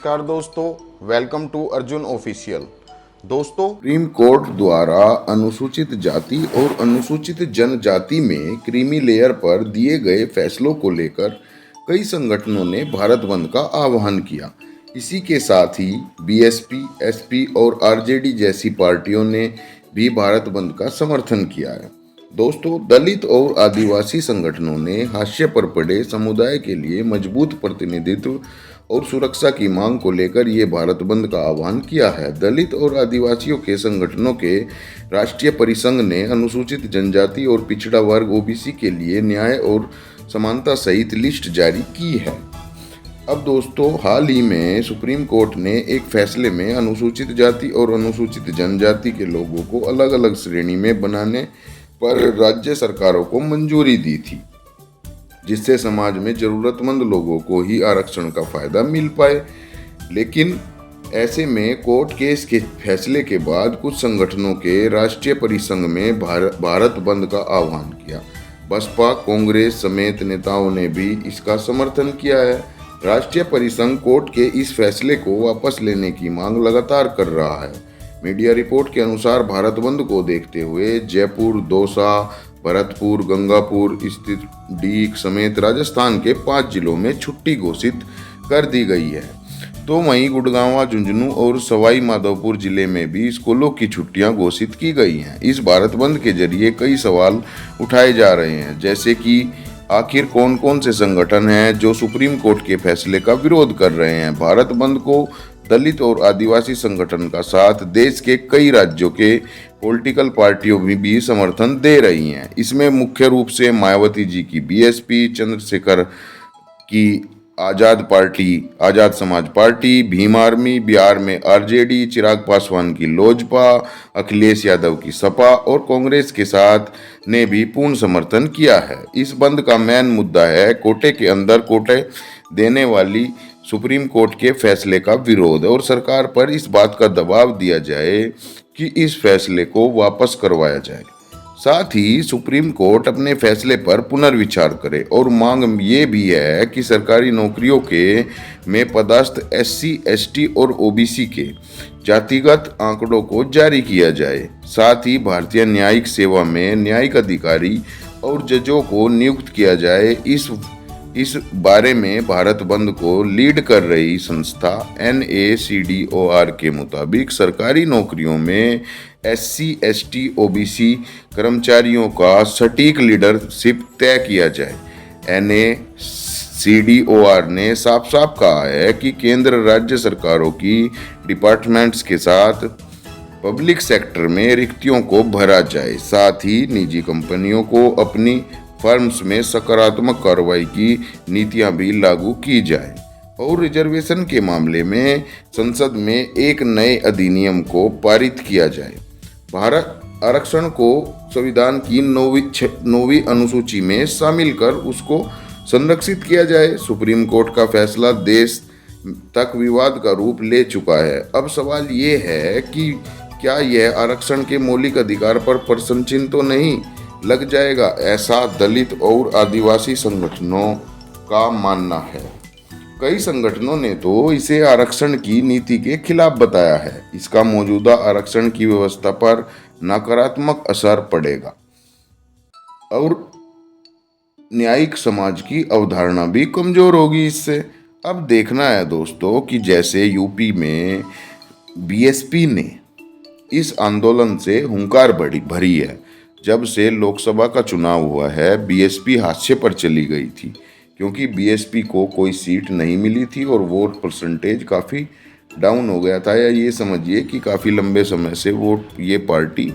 नमस्कार दोस्तों, welcome to Arjun official. दोस्तों, सुप्रीम कोर्ट द्वारा अनुसूचित जाति और अनुसूचित जनजाति में क्रीमी लेयर पर दिए गए फैसलों को लेकर कई संगठनों ने भारत बंद का आह्वान किया। इसी के साथ ही बीएसपी, एसपी और आरजेडी जैसी पार्टियों ने भी भारत बंद का समर्थन किया है। दोस्तों, दलित और आदिवासी संगठनों ने हाशिए पर पड़े समुदाय के लिए मजबूत प्रतिनिधित्व और सुरक्षा की मांग को लेकर ये भारत बंद का आह्वान किया है। दलित और आदिवासियों के संगठनों के राष्ट्रीय परिसंघ ने अनुसूचित जनजाति और पिछड़ा वर्ग ओबीसी के लिए न्याय और समानता सहित लिस्ट जारी की है। अब दोस्तों, हाल ही में सुप्रीम कोर्ट ने एक फैसले में अनुसूचित जाति और अनुसूचित जनजाति के लोगों को अलग अलग श्रेणी में बनाने पर राज्य सरकारों को मंजूरी दी थी, जिससे समाज में जरूरतमंद लोगों को ही आरक्षण का फायदा मिल पाए। लेकिन ऐसे में कोर्ट के इस फैसले के बाद कुछ संगठनों के राष्ट्रीय परिसंघ में भारत बंद का आह्वान किया। बसपा, कांग्रेस समेत नेताओं ने भी इसका समर्थन किया है। राष्ट्रीय परिसंघ कोर्ट के इस फैसले को वापस लेने की मांग लगातार कर रहा है। मीडिया रिपोर्ट के अनुसार भारत बंद को देखते हुए जयपुर, दौसा, भरतपुर, गंगापुर स्थित डीग समेत राजस्थान के 5 जिलों में छुट्टी घोषित कर दी गई है। तो वहीं गुड़गांव, झुंझुनू और सवाई माधोपुर जिले में भी स्कूलों की छुट्टियां घोषित की गई हैं। इस भारत बंद के जरिए कई सवाल उठाए जा रहे हैं, जैसे कि आखिर कौन कौन से संगठन हैं जो सुप्रीम कोर्ट के फैसले का विरोध कर रहे हैं। भारत बंद को दलित और आदिवासी संगठन का साथ देश के कई राज्यों के पॉलिटिकल पार्टियों भी समर्थन दे रही हैं। इसमें मुख्य रूप से मायावती जी की बीएसपी, चंद्रशेखर की आजाद समाज पार्टी, भीम आर्मी, बिहार में आरजेडी, चिराग पासवान की लोजपा, अखिलेश यादव की सपा और कांग्रेस के साथ ने भी पूर्ण समर्थन किया है। इस बंद का मेन मुद्दा है कोटे के अंदर कोटे देने वाली सुप्रीम कोर्ट के फैसले का विरोध और सरकार पर इस बात का दबाव दिया जाए कि इस फैसले को वापस करवाया जाए। साथ ही सुप्रीम कोर्ट अपने फैसले पर पुनर्विचार करे और मांग ये भी है कि सरकारी नौकरियों के में पदस्थ एससी, एसटी और ओबीसी के जातिगत आंकड़ों को जारी किया जाए। साथ ही भारतीय न्यायिक सेवा में न्यायिक अधिकारी और जजों को नियुक्त किया जाए। इस बारे में भारत बंद को लीड कर रही संस्था NACDOR के मुताबिक सरकारी नौकरियों में SC, ST, OBC कर्मचारियों का सटीक लीडरशिप तय किया जाए। NACDOR ने साफ साफ कहा है कि केंद्र राज्य सरकारों की डिपार्टमेंट्स के साथ पब्लिक सेक्टर में रिक्तियों को भरा जाए। साथ ही निजी कंपनियों को अपनी फर्म्स में सकारात्मक कार्रवाई की नीतियां भी लागू की जाए और रिजर्वेशन के मामले में संसद में एक नए अधिनियम को पारित किया जाए। भारत आरक्षण को संविधान की 9वीं अनुसूची में शामिल कर उसको संरक्षित किया जाए। सुप्रीम कोर्ट का फैसला देश तक विवाद का रूप ले चुका है। अब सवाल ये है कि क्या यह आरक्षण के मौलिक अधिकार पर प्रश्न चिन्ह तो नहीं लग जाएगा, ऐसा दलित और आदिवासी संगठनों का मानना है। कई संगठनों ने तो इसे आरक्षण की नीति के खिलाफ बताया है। इसका मौजूदा आरक्षण की व्यवस्था पर नकारात्मक असर पड़ेगा और न्यायिक समाज की अवधारणा भी कमजोर होगी इससे। अब देखना है दोस्तों कि जैसे यूपी में बीएसपी ने इस आंदोलन से हुंकार भरी है। जब से लोकसभा का चुनाव हुआ है, बीएसपी हाशिए पर चली गई थी क्योंकि बीएसपी को कोई सीट नहीं मिली थी और वोट परसेंटेज काफ़ी डाउन हो गया था, या ये समझिए कि काफ़ी लंबे समय से ये पार्टी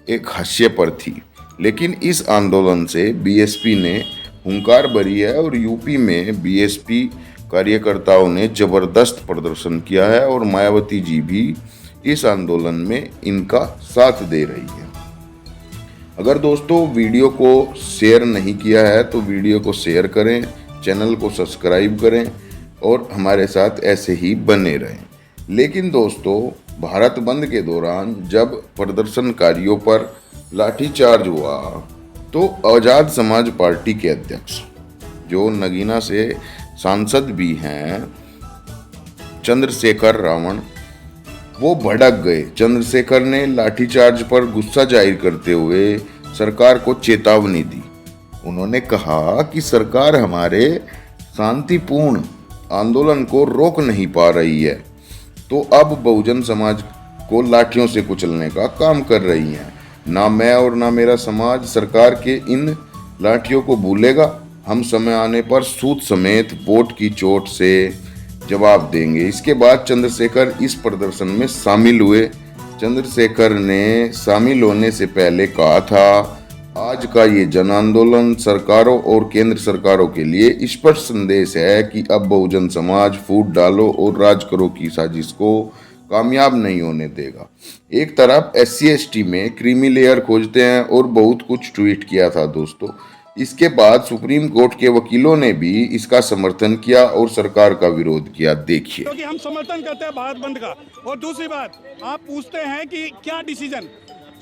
एक हाशिए पर थी। लेकिन इस आंदोलन से बीएसपी ने हुंकार भरी है और यूपी में बीएसपी कार्यकर्ताओं ने ज़बरदस्त प्रदर्शन किया है और मायावती जी भी इस आंदोलन में इनका साथ दे रही है। अगर दोस्तों वीडियो को शेयर नहीं किया है तो वीडियो को शेयर करें, चैनल को सब्सक्राइब करें और हमारे साथ ऐसे ही बने रहें। लेकिन दोस्तों, भारत बंद के दौरान जब प्रदर्शनकारियों पर लाठीचार्ज हुआ तो आजाद समाज पार्टी के अध्यक्ष, जो नगीना से सांसद भी हैं, चंद्रशेखर रावण वो भड़क गए। चंद्रशेखर ने लाठीचार्ज पर गुस्सा जाहिर करते हुए सरकार को चेतावनी दी। उन्होंने कहा कि सरकार हमारे शांतिपूर्ण आंदोलन को रोक नहीं पा रही है, तो अब बहुजन समाज को लाठियों से कुचलने का काम कर रही है। ना मैं और ना मेरा समाज सरकार के इन लाठियों को भूलेगा। हम समय आने पर सूद समेत वोट की चोट से जवाब देंगे। इसके बाद चंद्रशेखर इस प्रदर्शन में शामिल हुए। चंद्रशेखर ने शामिल होने से पहले कहा था, आज का ये जन आंदोलन सरकारों और केंद्र सरकारों के लिए स्पष्ट संदेश है कि अब बहुजन समाज फूट डालो और राज करो की साजिश को कामयाब नहीं होने देगा। एक तरफ SC/ST में क्रीमी लेयर खोजते हैं और बहुत कुछ ट्वीट किया था दोस्तों। इसके बाद सुप्रीम कोर्ट के वकीलों ने भी इसका समर्थन किया और सरकार का विरोध किया। देखिए, क्योंकि हम समर्थन करते हैं भारत बंद का। और दूसरी बात, आप पूछते हैं कि क्या decision,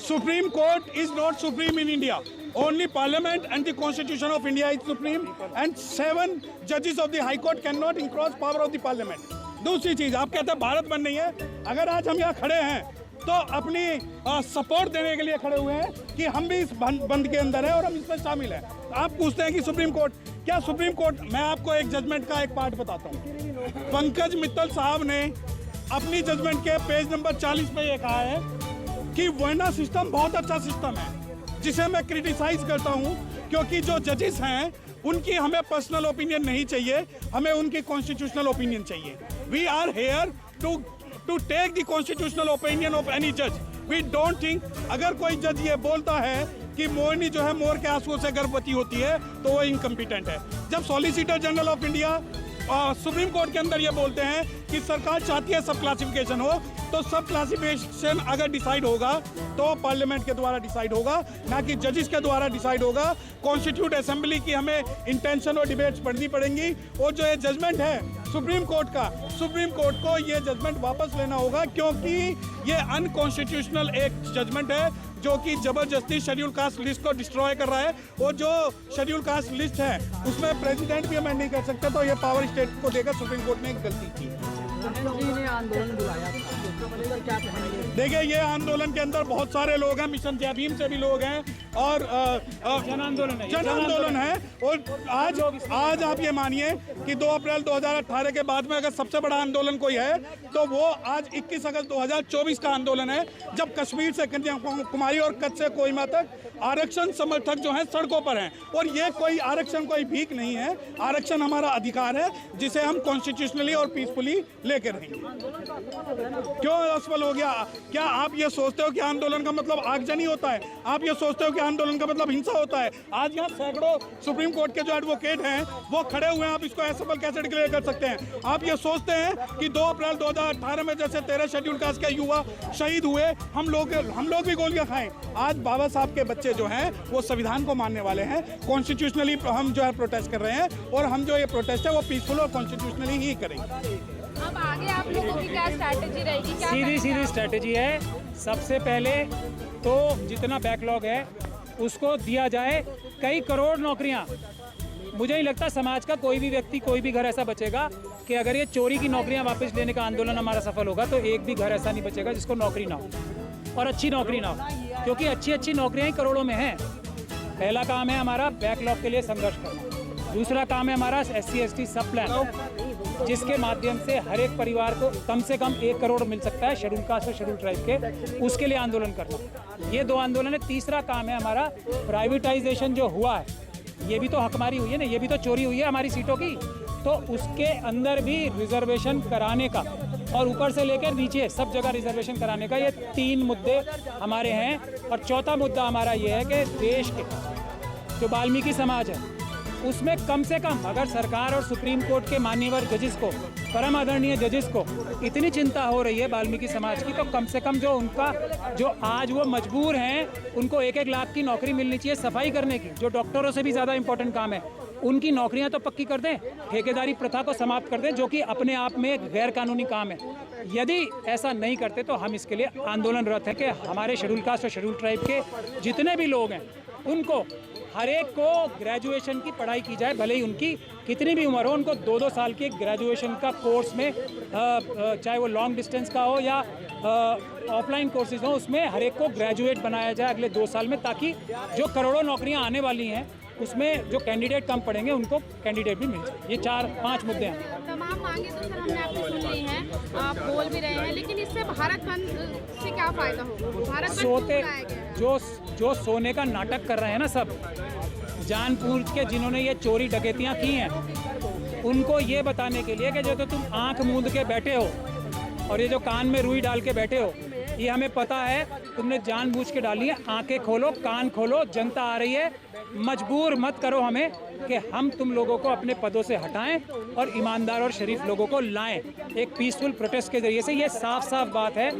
Supreme Court is not supreme in India, only parliament and the constitution of India is supreme and 7 जजेस of the High Court can not encroach power of the parliament. दूसरी चीज, आप कहते हैं भारत बंद नहीं है। अगर आज हम यहाँ खड़े हैं तो अपनी सपोर्ट देने के लिए खड़े हुए हैं कि हम भी इस बंद के अंदर हैं और हम इसमें शामिल हैं। आप पूछते हैं कि सुप्रीम कोर्ट, क्या सुप्रीम कोर्ट, मैं आपको एक जजमेंट का एक पार्ट बताता हूँ। पंकज मित्तल साहब ने अपनी जजमेंट के पेज नंबर 40 पे ये कहा है कि वर्ना सिस्टम बहुत अच्छा सिस्टम है, जिसे मैं क्रिटिसाइज करता हूँ, क्योंकि जो जजेस हैं उनकी हमें पर्सनल ओपिनियन नहीं चाहिए, हमें उनकी कॉन्स्टिट्यूशनल ओपिनियन चाहिए। We are here to take the constitutional opinion of any जज। वी डोंट थिंक, अगर कोई जज ये बोलता है कि मोरनी जो है मोर के आंसुओं से गर्भवती होती है, तो वो इनकम्पिटेंट है। जब solicitor general of India supreme court के अंदर ये बोलते हैं कि सरकार चाहती है सब क्लासिफिकेशन हो, तो सब क्लासिफिकेशन अगर डिसाइड होगा तो पार्लियामेंट के द्वारा डिसाइड होगा, ना कि जजेस के द्वारा डिसाइड होगा। कॉन्स्टिट्यूट असेंबली की हमें इंटेंशन और डिबेट्स पढ़नी पड़ेंगी। और जो ये जजमेंट है सुप्रीम कोर्ट का, सुप्रीम कोर्ट को ये जजमेंट वापस लेना होगा, क्योंकि ये अनकॉन्स्टिट्यूशनल एक जजमेंट है जो कि जबरदस्ती शेड्यूल कास्ट लिस्ट को डिस्ट्रॉय कर रहा है। और जो शेड्यूल कास्ट लिस्ट है उसमें प्रेसिडेंट भी अमेंड नहीं कर सकते, तो ये पावर स्टेट को देकर सुप्रीम कोर्ट ने एक गलती की। आंदोलन बुलाया था, क्या कहेंगे? देखिए, ये आंदोलन के अंदर बहुत सारे लोग हैं, मिशन जय भीम से भी लोग हैं और जन आंदोलन है। और आज आप ये मानिए कि 2 अप्रैल 2018 के बाद में अगर सबसे बड़ा आंदोलन कोई है तो वो आज 21 अगस्त 2024 का आंदोलन है, जब कश्मीर से कन्याकुमारी और कच्छ से कोहिमा तक आरक्षण समर्थक जो हैं सड़कों पर हैं। और ये कोई आरक्षण कोई भीख नहीं है, आरक्षण हमारा अधिकार है, जिसे हम कॉन्स्टिट्यूशनली और पीसफुली लेकर रहेंगे। क्यों असफल हो गया? क्या आप ये सोचते हो कि आंदोलन का मतलब आगजनी होता है? आप ये सोचते हो कि आंदोलन का मतलब हिंसा होता है? आज यहाँ सैकड़ों सुप्रीम कोर्ट के जो एडवोकेट हैं वो खड़े हुए हैं, आप इसको असफल कैसे डिक्लेयर कर सकते हैं? आप ये सोचते हैं कि 2 अप्रैल 2018 में जैसे 13 शेड्यूल कास्ट के युवा शहीद हुए, हम लोग भी गोलियां खाएं? आज बाबा साहब के बच्चे जो हैं वो संविधान को मानने वाले हैं। कॉन्स्टिट्यूशनली हम जो है प्रोटेस्ट कर रहे हैं, और हम जो ये प्रोटेस्ट है वो पीसफुल और कॉन्स्टिट्यूशनली ही करेंगे। अब आगे आप लोगों की क्या स्ट्रैटेजी रहेगी? क्या सीधी स्ट्रैटेजी है। सबसे पहले तो जितना बैकलॉग है उसको दिया जाए। कई करोड़ नौकरियां, मुझे नहीं लगता समाज का कोई भी व्यक्ति, कोई भी घर ऐसा बचेगा कि अगर ये चोरी की नौकरियां वापस लेने का आंदोलन हमारा सफल होगा तो एक भी घर ऐसा नहीं बचेगा जिसको नौकरी ना हो, और अच्छी नौकरी ना हो, क्योंकि अच्छी नौकरियां ही करोड़ों में हैं। पहला काम है हमारा बैकलॉग के लिए संघर्ष करना। दूसरा काम है हमारा SC/ST सब प्लान, जिसके माध्यम से हर एक परिवार को कम से कम 1 करोड़ मिल सकता है शेड्यूल कास्ट और शेड्यूल ट्राइब के, उसके लिए आंदोलन करना। ये 2 आंदोलन है। तीसरा काम है हमारा प्राइवेटाइजेशन जो हुआ है, ये भी तो हकमारी हुई है ना, ये भी तो चोरी हुई है हमारी सीटों की, तो उसके अंदर भी रिजर्वेशन कराने का, और ऊपर से लेकर नीचे सब जगह रिजर्वेशन कराने का। ये 3 मुद्दे हमारे हैं। और चौथा मुद्दा हमारा ये है कि देश के जो वाल्मीकि समाज है उसमें कम से कम अगर सरकार और सुप्रीम कोर्ट के मान्यवर जजेस को, परम आदरणीय जजेस को इतनी चिंता हो रही है वाल्मीकि समाज की, तो कम से कम जो उनका जो आज वो मजबूर हैं उनको 1-1 लाख की नौकरी मिलनी चाहिए सफाई करने की, जो डॉक्टरों से भी ज़्यादा इंपॉर्टेंट काम है। उनकी नौकरियां तो पक्की कर दें, ठेकेदारी प्रथा को समाप्त कर दें, जो कि अपने आप में एक गैर कानूनी काम है। यदि ऐसा नहीं करते तो हम इसके लिए आंदोलनरत हैं कि हमारे शेड्यूल कास्ट और शेड्यूल ट्राइब के जितने भी लोग हैं उनको हर एक को ग्रेजुएशन की पढ़ाई की जाए, भले ही उनकी कितनी भी उम्र हो, उनको 2-2 साल के ग्रेजुएशन का कोर्स में चाहे वो लॉन्ग डिस्टेंस का हो या ऑफलाइन कोर्सेज हो, उसमें हर एक को ग्रेजुएट बनाया जाए अगले 2 साल में, ताकि जो करोड़ों नौकरियां आने वाली हैं उसमें जो कैंडिडेट कम पड़ेंगे उनको कैंडिडेट भी मिल जाए। ये 4-5 मुद्दे हैं। तमाम मांगे तो सर हमने आपकी सुन ली हैं, आप बोल भी रहे हैं, लेकिन इससे भारत बंद से क्या फायदा होगा? भारत बंद क्यों सोते बुलाया गया है? जो सोने का नाटक कर रहे हैं ना सब, जानबूझ के जिन्होंने ये चोरी डकैतियां की हैं, उनको ये बताने के लिए कि जो तो तुम आंख मूंद के बैठे हो और ये जो कान में रुई डाल के बैठे हो, ये हमें पता है तुमने जानबूझ के डाली है। आंखें खोलो, कान खोलो, जनता आ रही है, मजबूर मत करो हमें कि हम तुम लोगों को अपने पदों से हटाएं और ईमानदार और शरीफ लोगों को लाएं। एक पीसफुल प्रोटेस्ट के जरिए से ये साफ साफ बात है,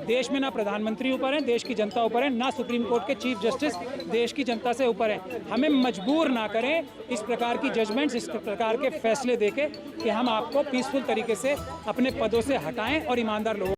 देश में ना प्रधानमंत्री ऊपर है, देश की जनता ऊपर है, ना सुप्रीम कोर्ट के चीफ जस्टिस देश की जनता से ऊपर है। हमें मजबूर ना करें इस प्रकार की जजमेंट्स, इस प्रकार के फैसले देके कि हम आपको पीसफुल तरीके से अपने पदों से हटाएं और ईमानदार लोगों